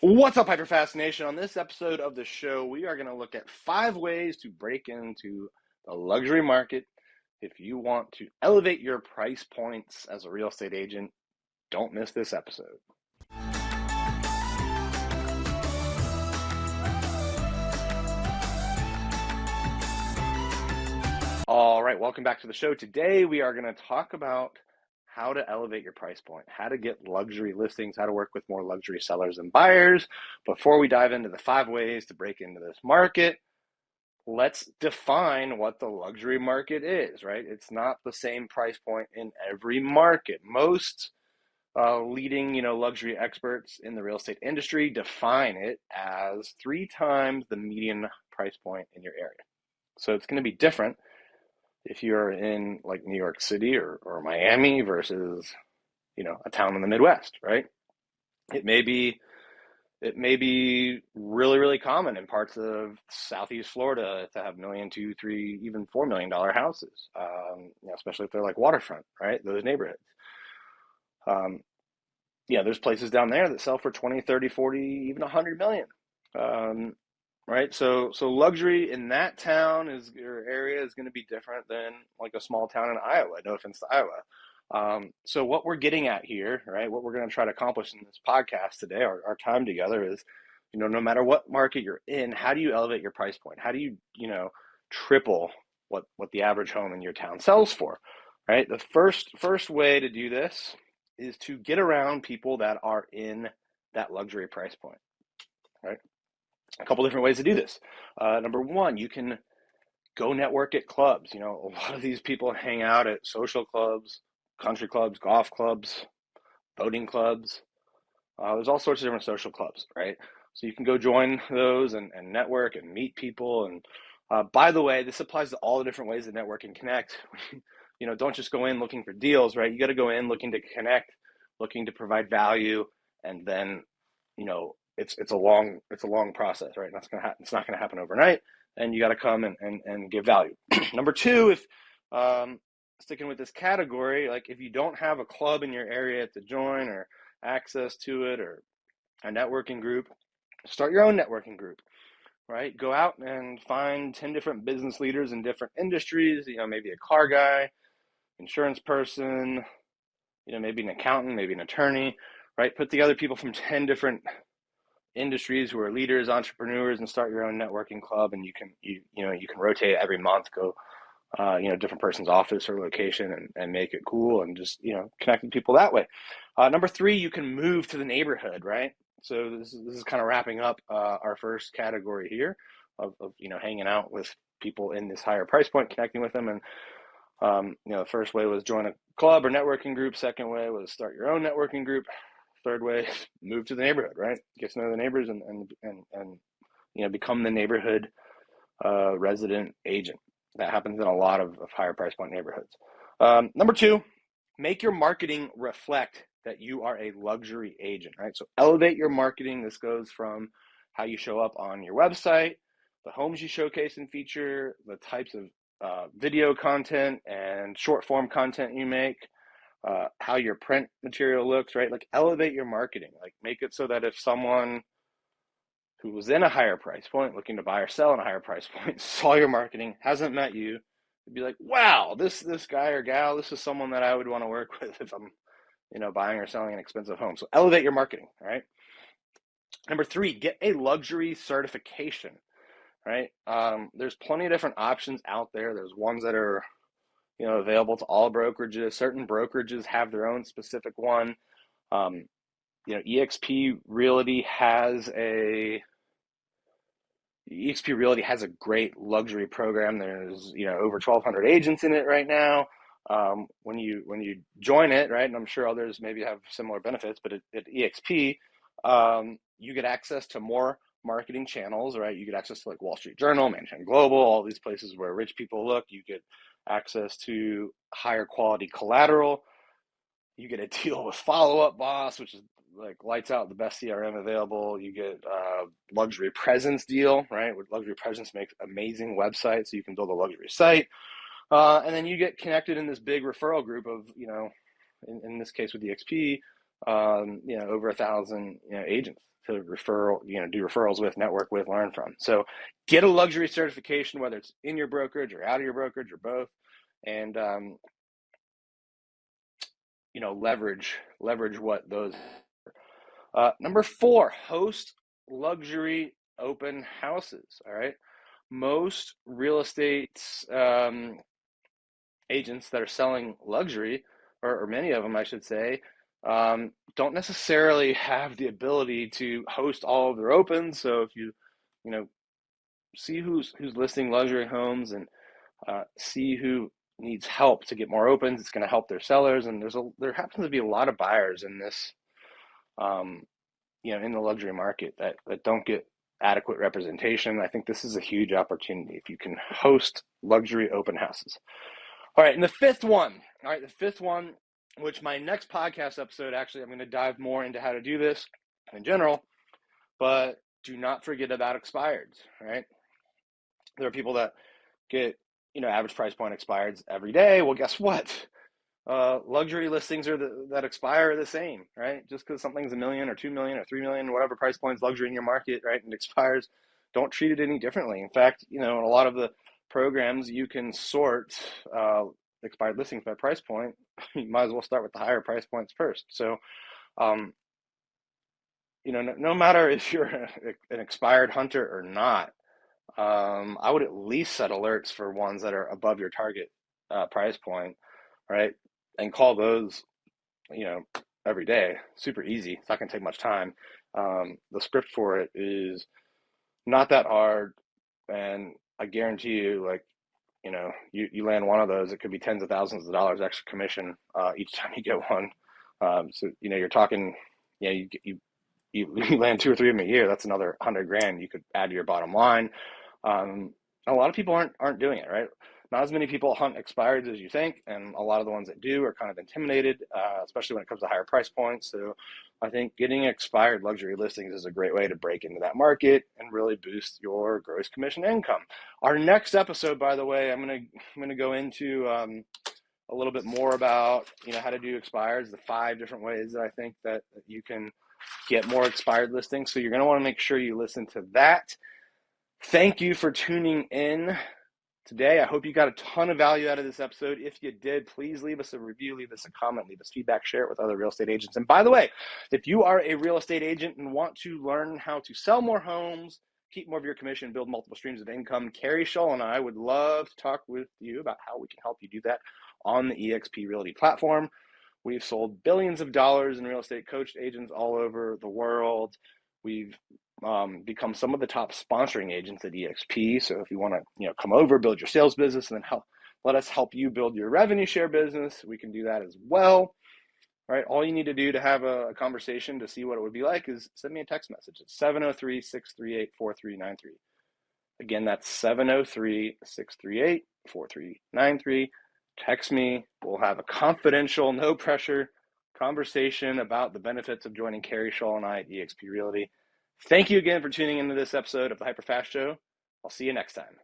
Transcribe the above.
What's up, HyperFast Nation? On this episode of the show, we are going to look at 5 ways to break into the luxury market. If you want to elevate your price points as a real estate agent, don't miss this episode. All right, welcome back to the show. Today, we are going to talk about how to elevate your price point, how to get luxury listings, how to work with more luxury sellers and buyers. Before we dive into the 5 ways to break into this market, let's define what the luxury market is, right? It's not the same price point in every market. Most leading, luxury experts in the real estate industry define it as 3 times the median price point in your area. So it's going to be different if you're in like New York City or Miami versus, a town in the Midwest, right? It may be really, really common in parts of Southeast Florida to have $1 million, $2 million, $3 million, even $4 million houses, especially if they're like waterfront, right? Those neighborhoods. There's places down there that sell for 20, 30, 40, even 100 million. Right? So luxury in that town or area is going to be different than like a small town in Iowa. No offense to Iowa. So what we're getting at here, right? What we're going to try to accomplish in this podcast today, our time together is, no matter what market you're in, how do you elevate your price point? How do you, triple what the average home in your town sells for, right? The first way to do this is to get around people that are in that luxury price point, right? A couple different ways to do this. Number one, you can go network at clubs. A lot of these people hang out at social clubs, country clubs, golf clubs, boating clubs. There's all sorts of different social clubs, right? So you can go join those and network and meet people. And by the way, this applies to all the different ways that network and connect. Don't just go in looking for deals, right? You got to go in looking to connect, looking to provide value, and then, it's a long process, right? It's not gonna happen overnight, and you got to come and give value. Number two, if sticking with this category, like if you don't have a club in your area to join or access to it or a networking group, start your own networking group, right? Go out and find 10 different business leaders in different industries, maybe a car guy, insurance person, maybe an accountant, maybe an attorney, right? Put together people from 10 different industries who are leaders, entrepreneurs, and start your own networking club. And you can rotate every month, go different person's office or location and make it cool and just connect with people that way. Number 3, you can move to the neighborhood, right? So this is kind of wrapping up our first category here of hanging out with people in this higher price point, connecting with them. And the first way was join a club or networking group. Second way was start your own networking group. Third way, move to the neighborhood, right? Get to know the neighbors and become the neighborhood resident agent. That happens in a lot of higher price point neighborhoods. Number 2, make your marketing reflect that you are a luxury agent, right? So elevate your marketing. This goes from how you show up on your website, the homes you showcase and feature, the types of video content and short form content you make, how your print material looks, right? Like elevate your marketing, like make it so that if someone who was in a higher price point looking to buy or sell in a higher price point saw your marketing, hasn't met you, it'd be like, wow, this guy or gal, this is someone that I would want to work with if I'm, buying or selling an expensive home. So elevate your marketing, right? Number 3, get a luxury certification, right? There's plenty of different options out there. There's ones that are available to all brokerages. Certain brokerages have their own specific one. eXp Realty has a great luxury program. There's over 1,200 agents in it right now. When you join it, right, and I'm sure others maybe have similar benefits, but at eXp, you get access to more marketing channels, right? You get access to like Wall Street Journal, Manhattan Global, all these places where rich people look. You get access to higher quality collateral. You get a deal with Follow Up Boss, which is like lights out, the best CRM available. You get a luxury presence deal, right? With luxury presence makes amazing websites, so you can build a luxury site. And then you get connected in this big referral group of, in this case with eXp, over 1,000, agents to do referrals with, network with, learn from. So get a luxury certification, whether it's in your brokerage or out of your brokerage or both, and leverage what those. Number 4, host luxury open houses. All right, most real estate agents that are selling luxury, or many of them, I should say, don't necessarily have the ability to host all of their opens. So if you see who's listing luxury homes and see who needs help to get more opens, it's going to help their sellers. And there happens to be a lot of buyers in this, in the luxury market that don't get adequate representation. I think this is a huge opportunity if you can host luxury open houses. All right, and the fifth one, which my next podcast episode, actually, I'm going to dive more into how to do this in general, but do not forget about expireds, right? There are people that get, average price point expireds every day. Well, guess what? Luxury listings that expire are the same, right? Just because something's $1 million or $2 million or $3 million, whatever price point's luxury in your market, right, and expires, don't treat it any differently. In fact, in a lot of the programs, you can sort expired listings by price point. You might as well start with the higher price points first. So, no matter if you're an expired hunter or not, I would at least set alerts for ones that are above your target price point, right? And call those, every day. Super easy. It's not going to take much time. The script for it is not that hard, and I guarantee you, you land one of those, it could be tens of thousands of dollars extra commission each time you get one. So you're talking, you land 2 or 3 of them a year. That's another $100,000 you could add to your bottom line. A lot of people aren't doing it, right? Not as many people hunt expireds as you think, and a lot of the ones that do are kind of intimidated, especially when it comes to higher price points. So I think getting expired luxury listings is a great way to break into that market and really boost your gross commission income. Our next episode, by the way, I'm gonna go into a little bit more about how to do expireds, the 5 different ways that I think that you can get more expired listings. So you're going to want to make sure you listen to that. Thank you for tuning in today. I hope you got a ton of value out of this episode. If you did, please leave us a review, leave us a comment, leave us feedback, share it with other real estate agents. And by the way, if you are a real estate agent and want to learn how to sell more homes, keep more of your commission, build multiple streams of income, Carrie Shull and I would love to talk with you about how we can help you do that on the eXp Realty platform. We've sold billions of dollars in real estate, coached agents all over the world. We've become some of the top sponsoring agents at eXp. So if you want to, come over, build your sales business, and then let us help you build your revenue share business, we can do that as well. Right? All you need to do to have a conversation to see what it would be like is send me a text message. It's 703-638-4393. Again, that's 703-638-4393. Text me. We'll have a confidential, no pressure conversation about the benefits of joining Carrie Shull and I at eXp Realty. Thank you again for tuning into this episode of the HyperFast Show. I'll see you next time.